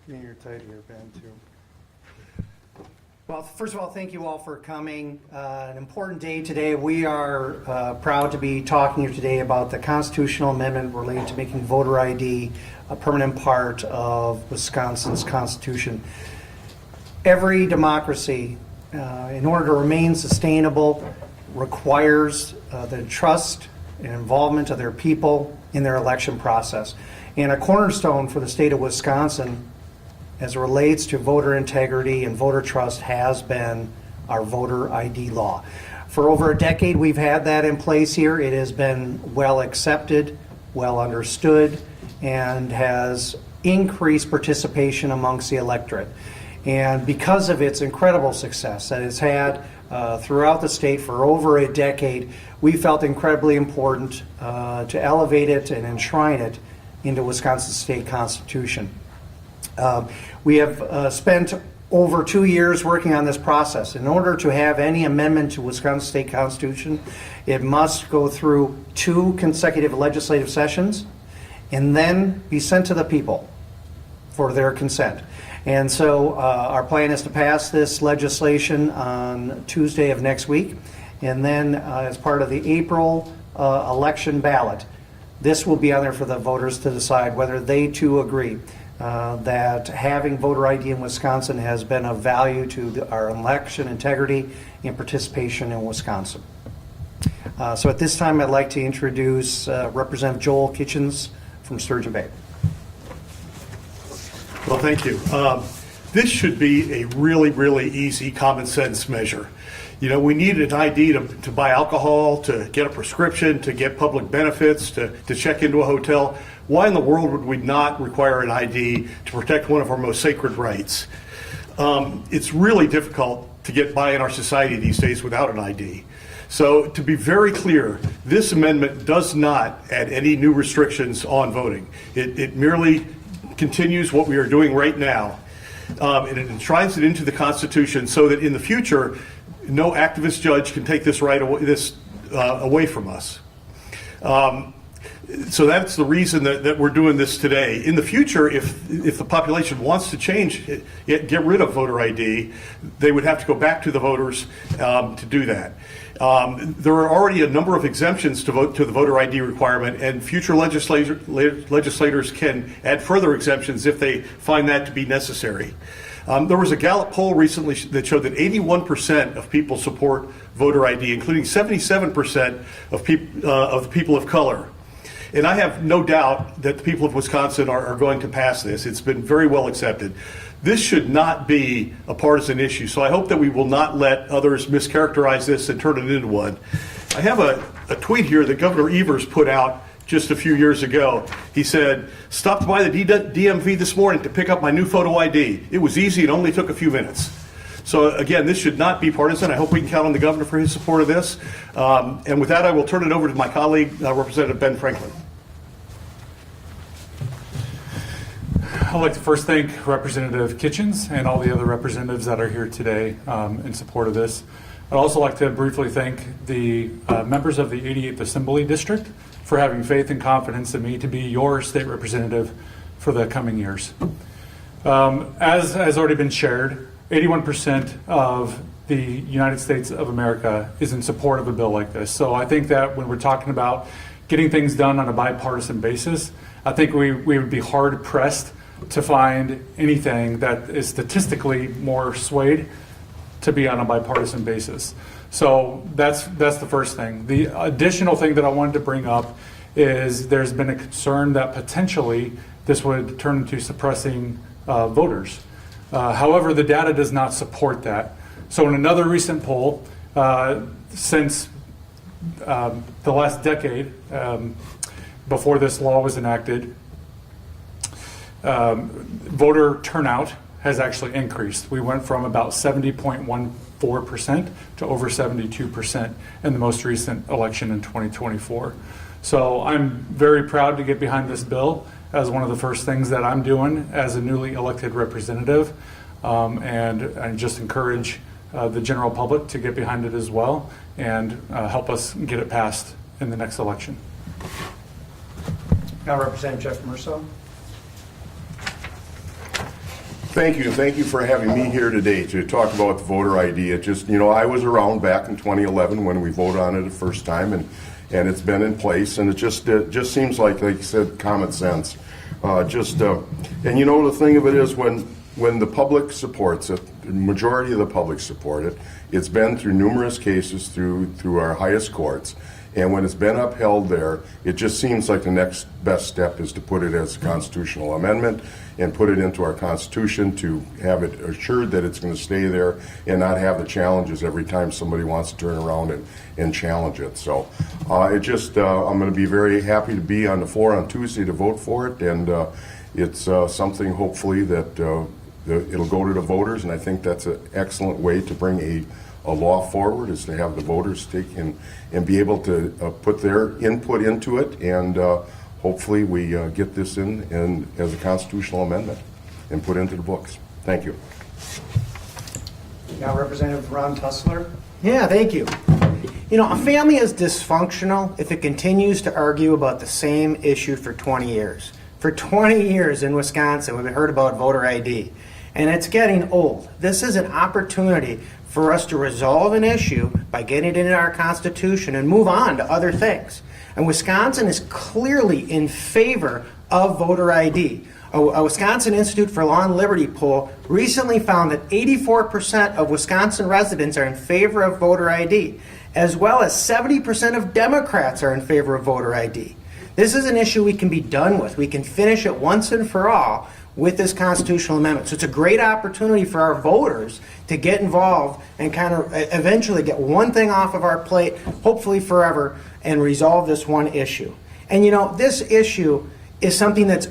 You're tight here, Ben, too. Well, first of all, thank you all for coming. An important day today. We are proud to be talking here today about the constitutional amendment related to making voter ID a permanent part of Wisconsin's Constitution. Every democracy, in order to remain sustainable, requires the trust and involvement of their people in their election process. And a cornerstone for the state of Wisconsin as it relates to voter integrity and voter trust has been our voter ID law. For over a decade, we've had that in place here. It has been well accepted, well understood, and has increased participation amongst the electorate. And because of its incredible success that it's had throughout the state for over a decade, we felt incredibly important to elevate it and enshrine it into Wisconsin's state constitution. We have spent over 2 years working on this process. In order to have any amendment to Wisconsin State Constitution, it must go through 2 consecutive legislative sessions and then be sent to the people for their consent. And so our plan is to pass this legislation on Tuesday of next week, and then as part of the April election ballot, this will be on there for the voters to decide whether they too agree that having voter ID in Wisconsin has been of value to our election integrity and participation in Wisconsin. So at this time, I'd like to introduce Representative Joel Kitchens from Sturgeon Bay. Well, thank you. This should be a really, really easy common sense measure. You know, we need an ID to buy alcohol, to get a prescription, to get public benefits, to check into a hotel. Why in the world would we not require an ID to protect one of our most sacred rights? It's really difficult to get by in our society these days without an ID. So to be very clear, this amendment does not add any new restrictions on voting. It merely continues what we are doing right now. And it enshrines it into the Constitution so that in the future, no activist judge can take this away from us. So that's the reason that we're doing this today. In the future, if the population wants to change, get rid of voter ID, they would have to go back to the voters to do that. There are already a number of exemptions to the voter ID requirement, and future legislators can add further exemptions if they find that to be necessary. There was a Gallup poll recently that showed that 81% of people support voter ID, including 77% of the people of color. And I have no doubt that the people of Wisconsin are going to pass this. It's been very well accepted. This should not be a partisan issue, so I hope that we will not let others mischaracterize this and turn it into one. I have a tweet here that Governor Evers put out just a few years ago. He said, "Stopped by the DMV this morning to pick up my new photo ID. It was easy, it only took a few minutes." So again, this should not be partisan. I hope we can count on the governor for his support of this. And with that, I will turn it over to my colleague, Representative Ben Franklin. I'd like to first thank Representative Kitchens and all the other representatives that are here today in support of this. I'd also like to briefly thank the members of the 88th Assembly District for having faith and confidence in me to be your state representative for the coming years. As has already been shared, 81% of the United States of America is in support of a bill like this. So I think that when we're talking about getting things done on a bipartisan basis, I think we would be hard pressed to find anything that is statistically more swayed to be on a bipartisan basis. So that's the first thing. The additional thing that I wanted to bring up is there's been a concern that potentially this would turn into suppressing voters. However, the data does not support that. So in another recent poll, since the last decade, before this law was enacted, voter turnout has actually increased. We went from about 70.14% to over 72% in the most recent election in 2024. So I'm very proud to get behind this bill as one of the first things that I'm doing as a newly elected representative, and just encourage the general public to get behind it as well and help us get it passed in the next election. Now Representative Jeff Merso. Thank you. Thank you for having me here today to talk about the voter ID. It just, I was around back in 2011 when we voted on it the first time, and it's been in place, and it just seems like you said, common sense. And the thing of it is when the public supports it, the majority of the public support it, it's been through numerous cases through our highest courts. And when it's been upheld there, it just seems like the next best step is to put it as a constitutional amendment and put it into our Constitution to have it assured that it's going to stay there and not have the challenges every time somebody wants to turn around and challenge it. So I'm going to be very happy to be on the floor on Tuesday to vote for it, and it's something hopefully that it'll go to the voters, and I think that's an excellent way to bring a law forward, is to have the voters take and be able to put their input into it, and hopefully we get this in as a constitutional amendment and put into the books. Thank you. Now Representative Ron Tussler. Yeah, thank you. A family is dysfunctional if it continues to argue about the same issue for 20 years. For 20 years in Wisconsin, we've heard about voter ID, and it's getting old. This is an opportunity for us to resolve an issue by getting it into our Constitution and move on to other things. And Wisconsin is clearly in favor of voter ID. A Wisconsin Institute for Law and Liberty poll recently found that 84% of Wisconsin residents are in favor of voter ID, as well as 70% of Democrats are in favor of voter ID. This is an issue we can be done with. We can finish it once and for all with this constitutional amendment. So it's a great opportunity for our voters to get involved and kind of eventually get one thing off of our plate, hopefully forever, and resolve this one issue. And this issue is something that's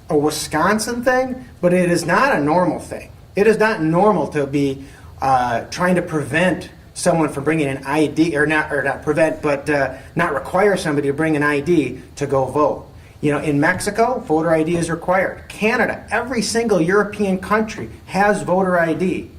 a Wisconsin thing, but it is not a normal thing. It is not normal to be trying to prevent someone from bringing an ID, or not prevent, but not require somebody to bring an ID to go vote. In Mexico, voter ID is required. Canada, every single European country has voter ID.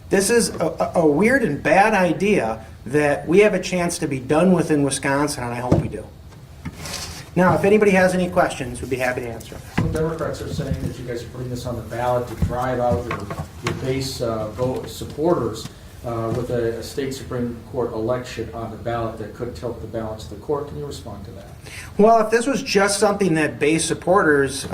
This is a weird and bad idea that we have a chance to be done with in Wisconsin, and I hope we do. Now, if anybody has any questions, we'd be happy to answer. Some Democrats are saying that you guys are putting this on the ballot to drive out your base vote supporters with a state Supreme Court election on the ballot that could tilt the balance of the court. Can you respond to that? Well, if this was just something that base supporters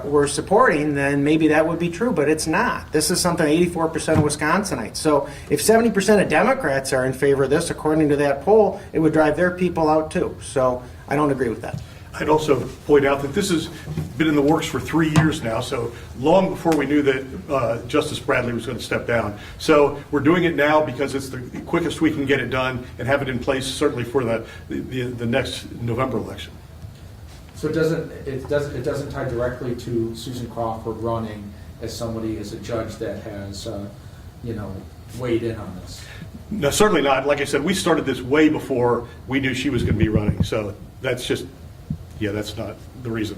were supporting, then maybe that would be true, but it's not. This is something 84% of Wisconsinites. So if 70% of Democrats are in favor of this, according to that poll, it would drive their people out too. So I don't agree with that. I'd also point out that this has been in the works for 3 years now, so long before we knew that Justice Bradley was going to step down. So we're doing it now because it's the quickest we can get it done and have it in place certainly for the next November election. So it doesn't tie directly to Susan Crawford running as a judge that has weighed in on this. No, certainly not. Like I said, we started this way before we knew she was going to be running. So that's not the reason.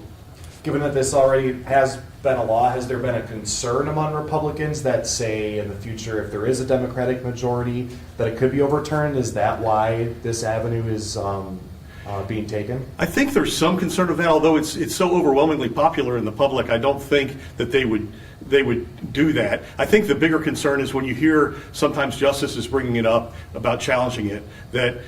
Given that this already has been a law, has there been a concern among Republicans that say in the future, if there is a Democratic majority, that it could be overturned? Is that why this avenue is being taken? I think there's some concern of that, although it's so overwhelmingly popular in the public. I don't think that they would do that. I think the bigger concern is when you hear sometimes justices bringing it up about challenging it, that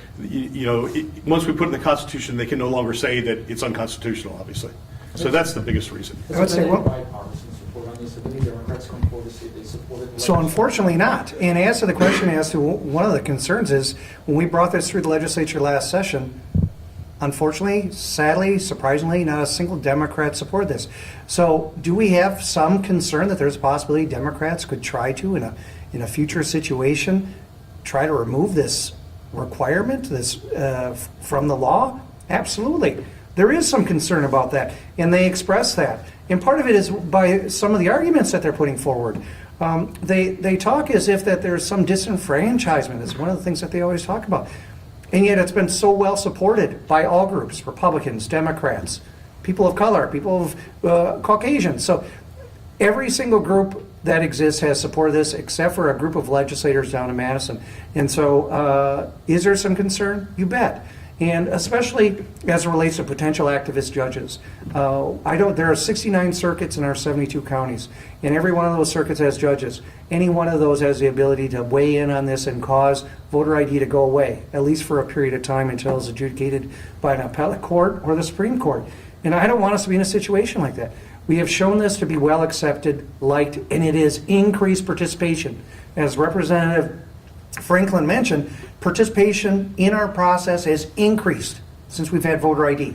once we put it in the Constitution, they can no longer say that it's unconstitutional, obviously. So that's the biggest reason. I would say, well, bipartisan support on this. Have any Democrats come forward to say they supported the so unfortunately not. And as to the question as to one of the concerns is, when we brought this through the legislature last session, unfortunately, sadly, surprisingly, not a single Democrat supported this. So do we have some concern that there's a possibility Democrats could try to, in a future situation, try to remove this requirement from the law? Absolutely. There is some concern about that, and they express that. And part of it is by some of the arguments that they're putting forward. They talk as if that there's some disenfranchisement. It's one of the things that they always talk about. And yet it's been so well supported by all groups, Republicans, Democrats, people of color, people of Caucasians. So every single group that exists has supported this, except for a group of legislators down in Madison. And so is there some concern? You bet. And especially as it relates to potential activist judges. There are 69 circuits in our 72 counties, and every one of those circuits has judges. Any one of those has the ability to weigh in on this and cause voter ID to go away, at least for a period of time until it's adjudicated by an appellate court or the Supreme Court. And I don't want us to be in a situation like that. We have shown this to be well accepted, liked, and it is increased participation. As Representative Franklin mentioned, participation in our process has increased since we've had voter ID.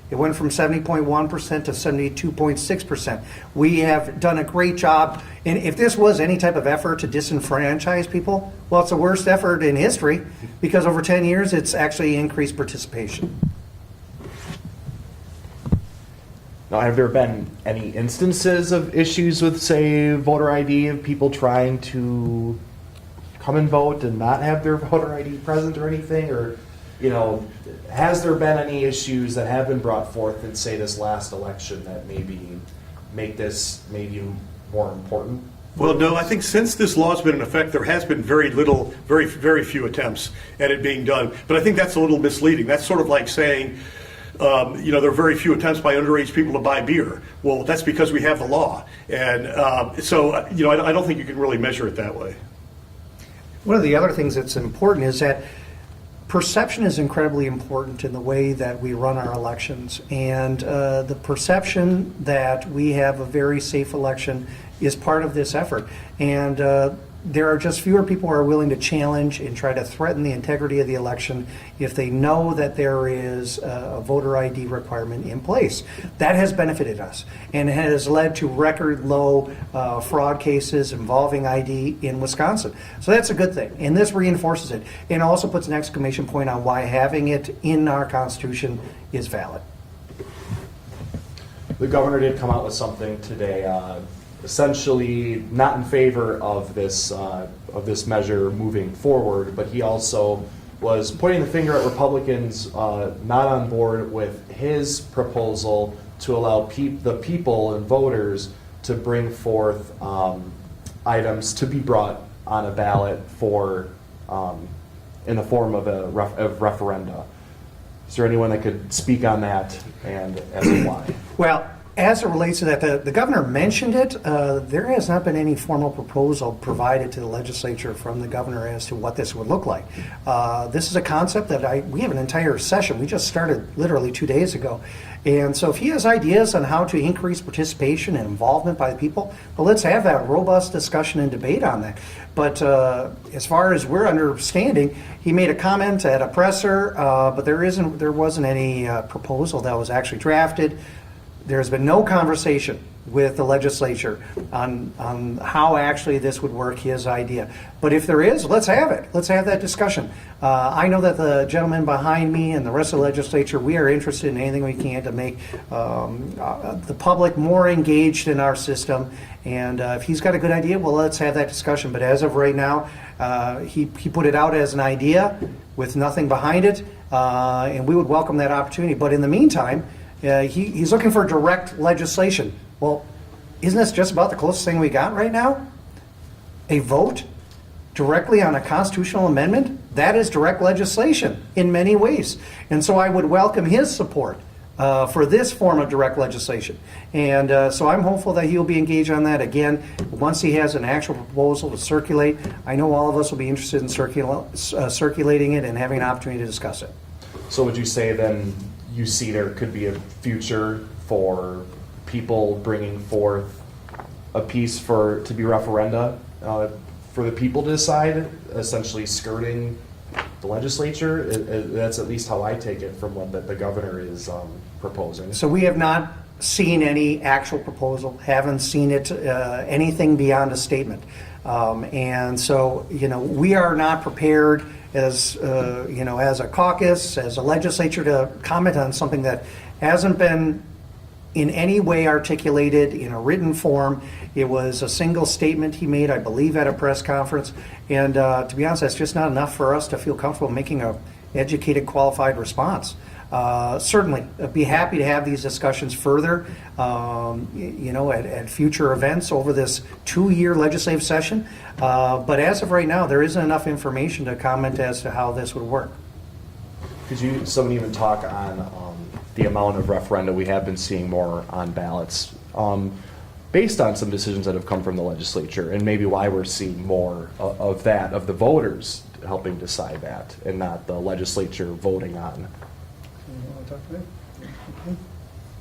It went from 70.1% to 72.6%. We have done a great job. And if this was any type of effort to disenfranchise people, well, it's the worst effort in history because over 10 years, it's actually increased participation. Now, have there been any instances of issues with, say, voter ID, of people trying to come and vote and not have their voter ID present or anything? Or, has there been any issues that have been brought forth in, say, this last election that maybe make this maybe more important? Well, no, I think since this law's been in effect, there has been very few attempts at it being done. But I think that's a little misleading. That's sort of like saying, there are very few attempts by underage people to buy beer. Well, that's because we have the law. And I don't think you can really measure it that way. One of the other things that's important is that perception is incredibly important in the way that we run our elections. And the perception that we have a very safe election is part of this effort. And there are just fewer people who are willing to challenge and try to threaten the integrity of the election if they know that there is a voter ID requirement in place. That has benefited us and has led to record low fraud cases involving ID in Wisconsin. So that's a good thing, and this reinforces it and also puts an exclamation point on why having it in our Constitution is valid. The governor did come out with something today, essentially not in favor of this measure moving forward, but he also was pointing the finger at Republicans not on board with his proposal to allow the people and voters to bring forth items to be brought on a ballot for in the form of of referenda. Is there anyone that could speak on that and as to why? Well, as it relates to that, the governor mentioned it. There has not been any formal proposal provided to the legislature from the governor as to what this would look like. This is a concept that we have an entire session. We just started literally 2 days ago. And so if he has ideas on how to increase participation and involvement by the people, well, let's have that robust discussion and debate on that. But as far as we're understanding, he made a comment at a presser, but there wasn't any proposal that was actually drafted. There's been no conversation with the legislature on how actually this would work, his idea. But if there is, let's have it. Let's have that discussion. I know that the gentleman behind me and the rest of the legislature, we are interested in anything we can to make the public more engaged in our system. And if he's got a good idea, well, let's have that discussion. But as of right now, he put it out as an idea with nothing behind it, and we would welcome that opportunity. But in the meantime, he's looking for direct legislation. Well, isn't this just about the closest thing we got right now? A vote directly on a constitutional amendment? That is direct legislation in many ways. And so I would welcome his support for this form of direct legislation. And so I'm hopeful that he'll be engaged on that again. Once he has an actual proposal to circulate, I know all of us will be interested in circulating it and having an opportunity to discuss it. So would you say then you see there could be a future for people bringing forth a piece to be referenda for the people to decide, essentially skirting the legislature? That's at least how I take it from what the governor is proposing. So we have not seen any actual proposal, haven't seen it, anything beyond a statement. And so, we are not prepared as a caucus, as a legislature, to comment on something that hasn't been in any way articulated in a written form. It was a single statement he made, I believe, at a press conference. And to be honest, that's just not enough for us to feel comfortable making an educated, qualified response. Certainly, I'd be happy to have these discussions further, at future events over this 2-year legislative session. But as of right now, there isn't enough information to comment as to how this would work. Could you, someone even talk on the amount of referenda we have been seeing more on ballots, based on some decisions that have come from the legislature, and maybe why we're seeing more of that, of the voters helping decide that, and not the legislature voting on?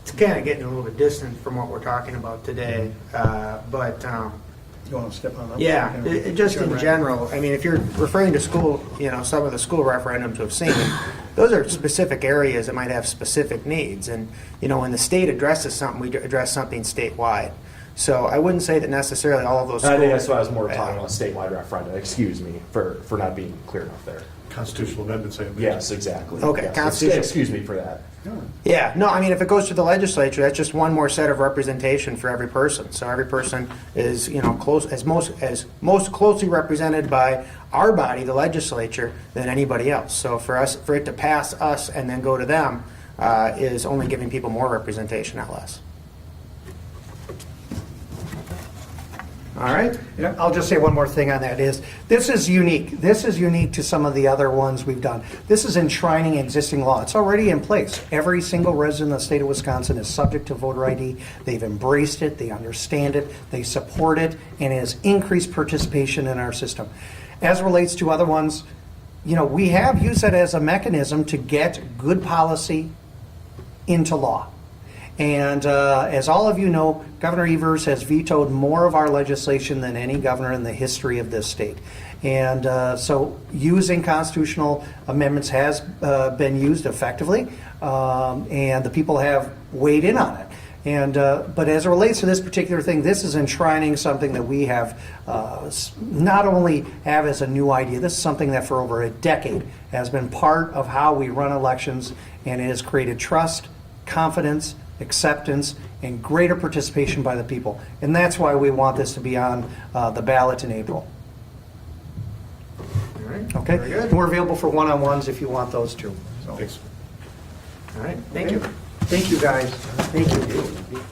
It's kind of getting a little bit distant from what we're talking about today, but You want to step on that? yeah, just in general, I mean, if you're referring to school, some of the school referendums we've seen, those are specific areas that might have specific needs. And, when the state addresses something, we address something statewide. So I wouldn't say that necessarily all of those schools. I think that's why I was more talking about statewide referenda. Excuse me for not being clear enough there. Constitutional amendments. Yes, exactly. Okay, Yes. constitutional. Excuse me for that. Yeah, no, I mean, if it goes to the legislature, that's just one more set of representation for every person. So every person is, most closely represented by our body, the legislature, than anybody else. So for it to pass us and then go to them is only giving people more representation, not less. All right. I'll just say one more thing on that is, this is unique. This is unique to some of the other ones we've done. This is enshrining existing law. It's already in place. Every single resident of the state of Wisconsin is subject to voter ID. They've embraced it, they understand it, they support it, and it has increased participation in our system. As relates to other ones, we have used that as a mechanism to get good policy into law. And as all of you know, Governor Evers has vetoed more of our legislation than any governor in the history of this state. And so using constitutional amendments has been used effectively, and the people have weighed in on it. And but as it relates to this particular thing, this is enshrining something that we have not only have as a new idea, this is something that for over a decade has been part of how we run elections, and it has created trust, confidence, acceptance, and greater participation by the people. And that's why we want this to be on the ballot in April. All right. Okay? Very good. And we're available for one-on-ones if you want those too. So. Thanks. All right. Thank you. Thank you, guys. Thank you.